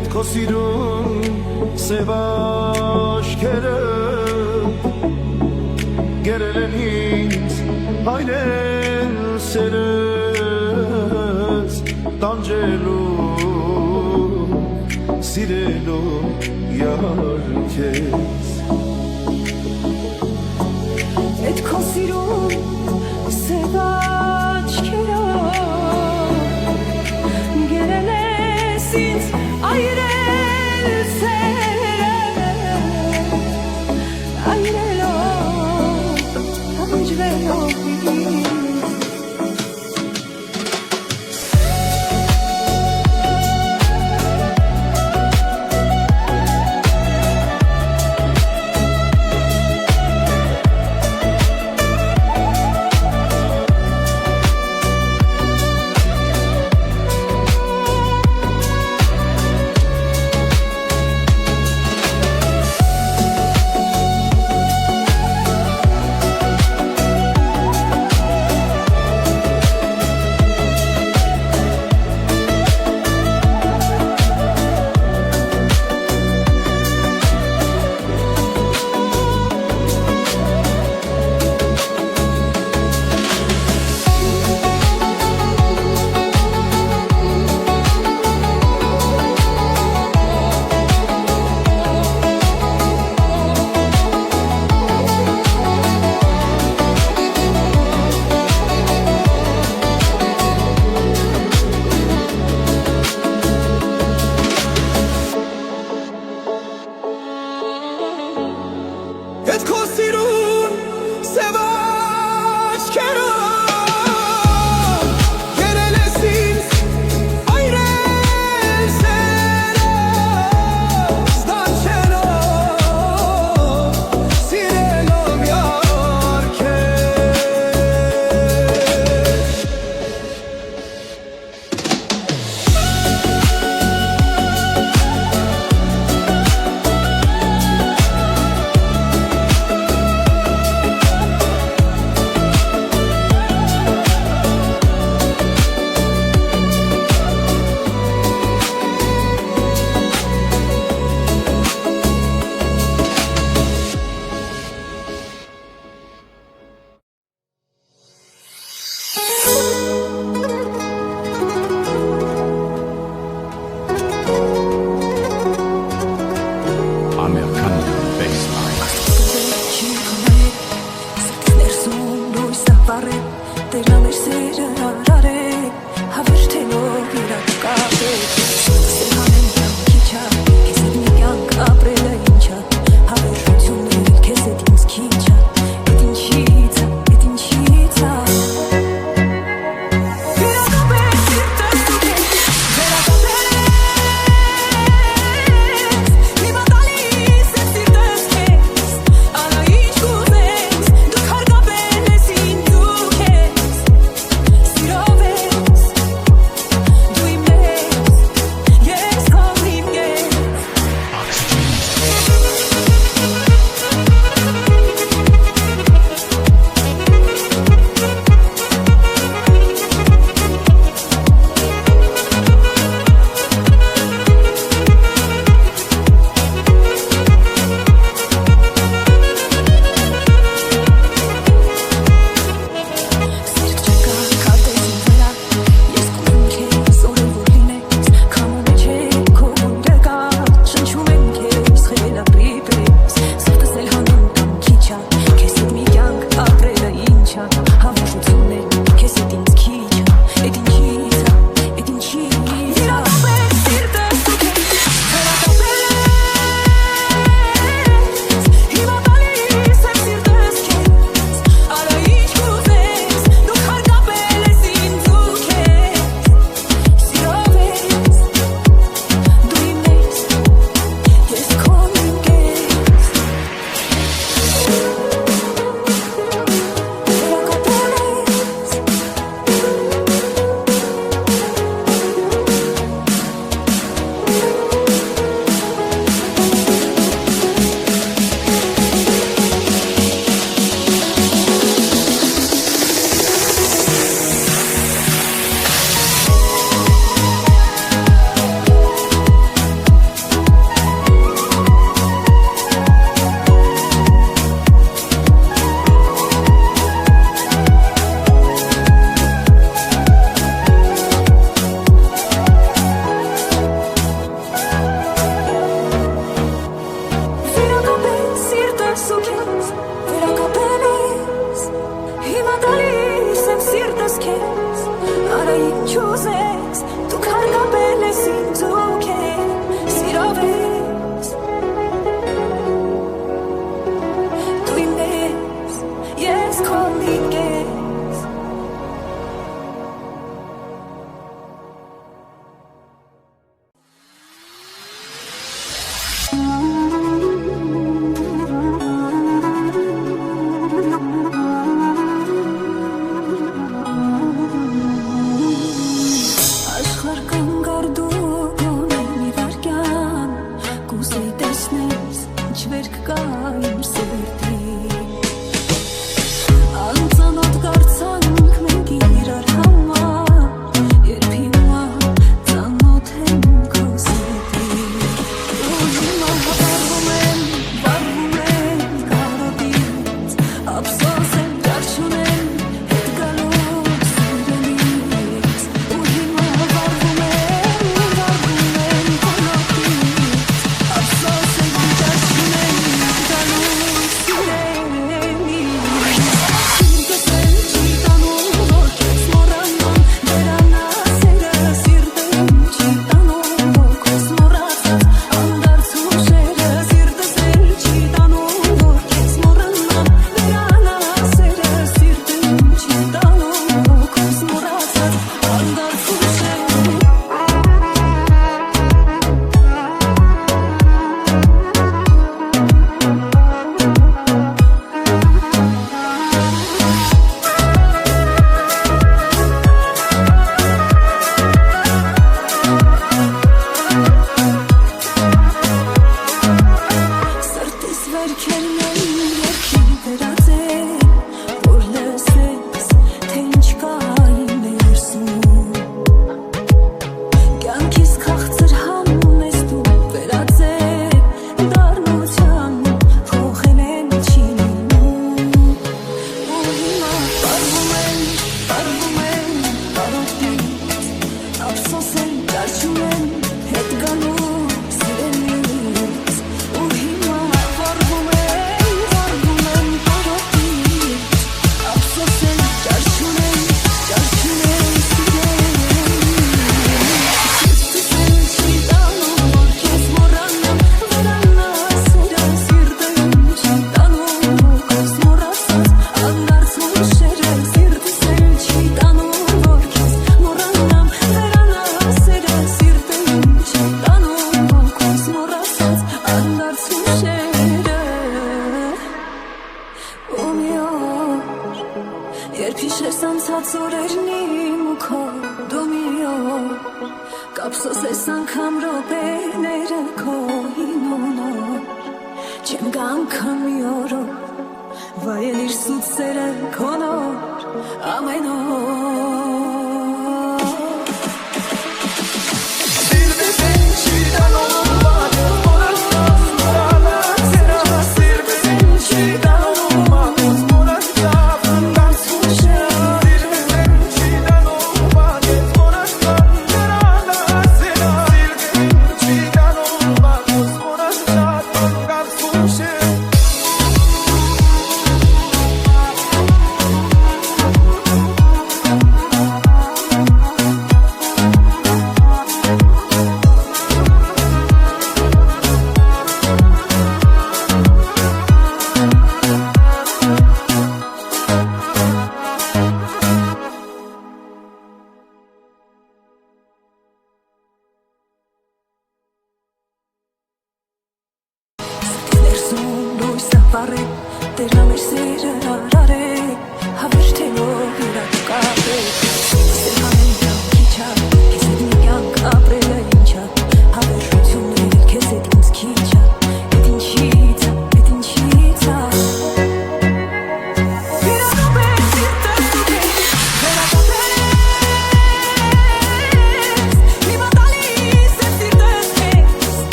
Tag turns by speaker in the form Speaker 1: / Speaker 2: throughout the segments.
Speaker 1: Հետ քո սիրուն սև աչքերը Գերել են ինձ հայրեն սերս Տանջելու սիրելու յար քեզ
Speaker 2: Հետ քո սիրուն սև աչքերը Գերել ես ինձ այրել սերս Այրելով, տանջվելով Հետ քո սիրուն սև աչքերը Գերել ես ինձ այրել սերս Տանջելով սիրելով յար քեզ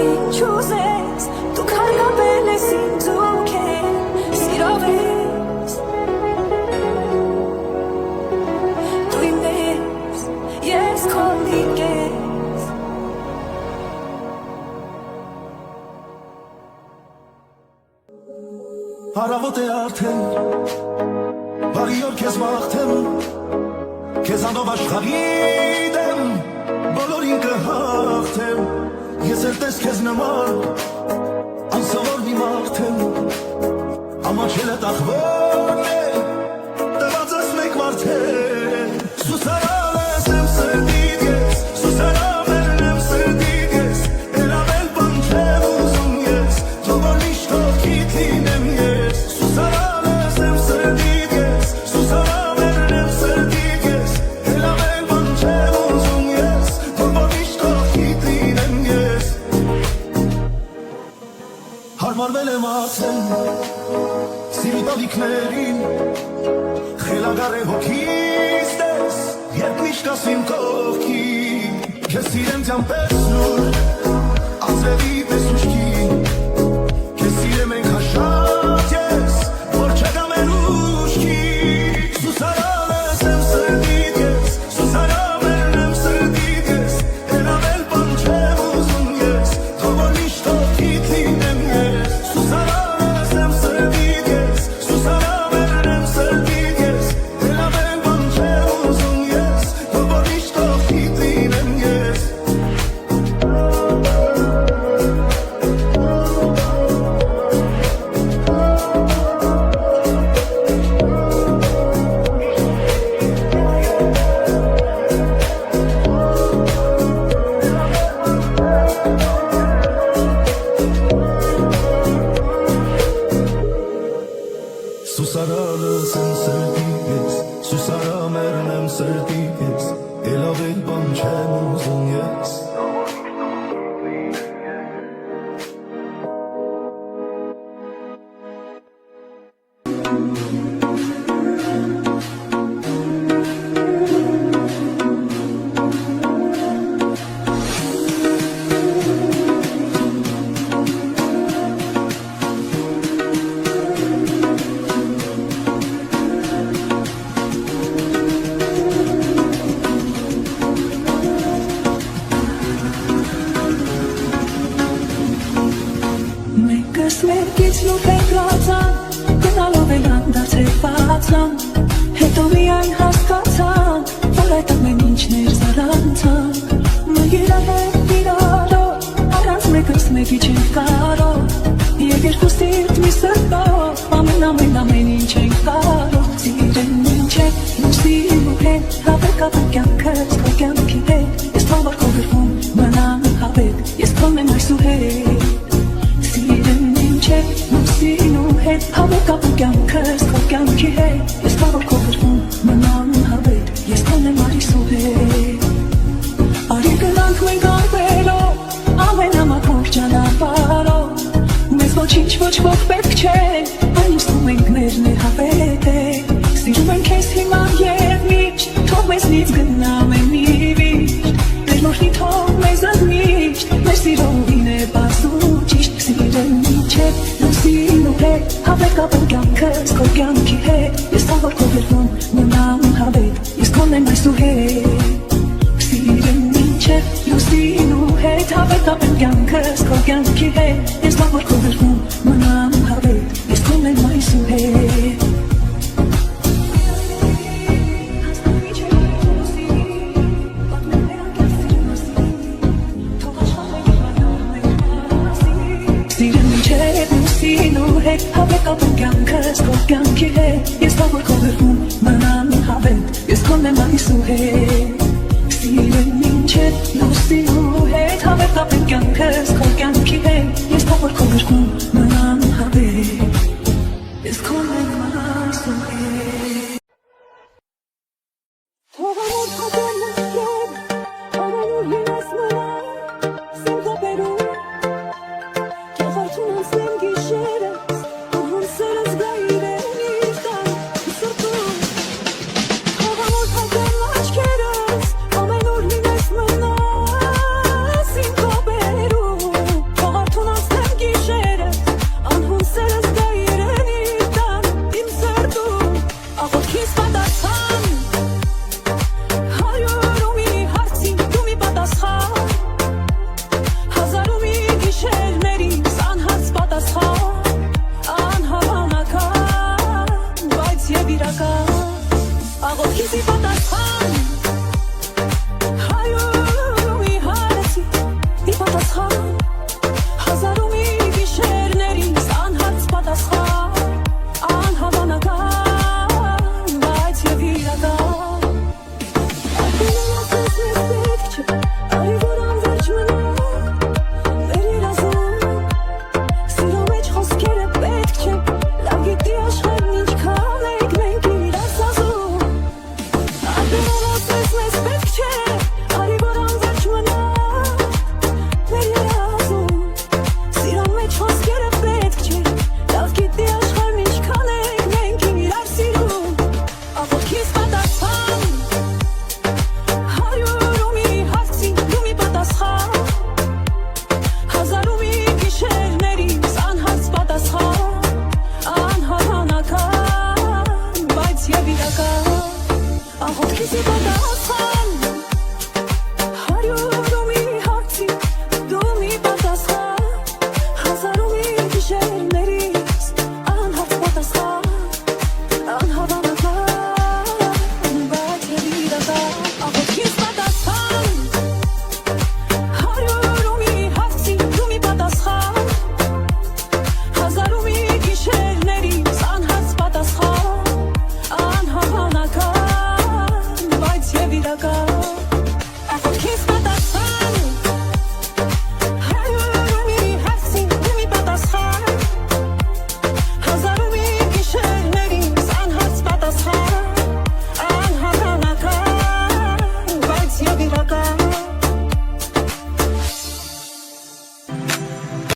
Speaker 3: ինչ ուզես դու քարկապել ես ինձ ու քեզ սիրով ես դու իմ ես ես քո լիքես
Speaker 1: Հարավոտ է արդեն Բարի օր քեզ մաղթեմ Քեզանով աշխարհի դեմ Բոլորին կհաղթեմ Ես էլ տես քեզ նման Անսովոր մի մարդ եմ Ամաչելը տախվորն է Տված ես մեկ մարդ է Սուսարան ես եմ սրտիդ ես Սուսարան եմ սրտիդ ես Էլ ավել բան չեմ ուզում ես Թող որ միշտ ովքիդ լինեմ ես Սուսարան ես եմ սրտիդ ես Սուսարան եմ սրտիդ ես Էլ ավել բան չեմ ուզում ես Թող որ միշտ ովքիդ լինեմ ես Հարմարվել եմ ասեմ Սիրի տալիքներին Խելագար է հոգիս դես Երբ միշտ ասիմ կողքի Քեզ սիրեմ ձյան պես նուր Անձրևի պես ուշքի Քեզ սիրեմ ենք հաշած ես Որ չգամ են ուշքի Սուսարան ես եմ սրտիդ ես Սուսարան եմ սրտիդ ես Էլ ավել բան չեմ ուզում ես Թող որ միշտ ովքիդ լինեմ ես Սուսարան ես եմ սրտիդ ես Սուսարան եմ սրտիդ ես Էլ ավել բան չեմ ուզում ես Թող որ միշտ ովքիդ լինեմ ես Սուսարանս եմ սրտիդ ես Սուսարամերն եմ սրտիդ ես Էլ ավել բան չեմ ուզում ես
Speaker 3: Մեկս մեկից լուպեր գրացան Գնալով են անդարձել բացան Հետո միայն հասկացան Որ այդ ամեն ինչն էր զարանցան Մգիրավ ենք իրարով Առանց մեկս մեկի չենք կարող Եվ երկուստիտ մի սրտով Ամեն ինչ ենք կարող Սիրեն ինչ է լուսին ու հետ Հավեկապ ու կյանքս քո կյանքի հետ Ես թող որ քո գրվում մնամ հավետ Ես քոն եմ այս ու հետ Լուսին ու հետ Հավեկապ ու կյանքս քո կյանքի հետ Ես թող որ քո գրվում մնամ հավետ Ես քոն եմ այս ու հետ Արի գնանք մենք արվելով Ամենամաքուր ճանապարհով Մեզ ոչինչ ոչ ոք պետք չէ Այն ուստում ենք մերն է հավետ է Սիրում ենք քեզ հիմա և միշտ Թող մեզնից գնամ է մի վիշտ Տեր մորհի թող մեզ ընդմիշտ Մեր սիրողին է բաց ու ճիշտ Սիրեն ինչ է լուսին ու հետ Հավեկապ ու կյանքս քո կյանքի հետ Ես թող որ քո գրվում մնամ հավետ Ես քոն եմ այս ու հետ Սիրեն ինչ է լուսին ու հետ Հավեկապ ու կյանքս քո կյանքի հետ Ես թող որ քո գրվում մնամ հավետ Ես քոն եմ այս ու հետ Հավեկապ ու կյանքս քո կյանքի հետ Ես թող որ քո գրվում մնամ հավետ Ես քոն եմ այս ու հետ Սիրեն ինչ է լուսին ու հետ Հավեկապ ու կյանքս քո կյանքի հետ Ես թող որ քո գրվում մնամ հավետ Ես քոն եմ այս ու հետ Թող ամոր հատել եմ Ամեն ուր ես մնամ Սեմ կապերում Թող արդուն անցնեմ գիշերը Որպեսզի պատասխան հարյուրում մի հարցի դու մի պատասխան հազարում մի գիշերներից անհարց պատասխան անհավանական բայց և իրական աղոթքից պատասխան հարյուրում մի հարցի դու մի պատասխան հազարում մի գիշերներից անհարց պատասխան անհավանական բայց և իրական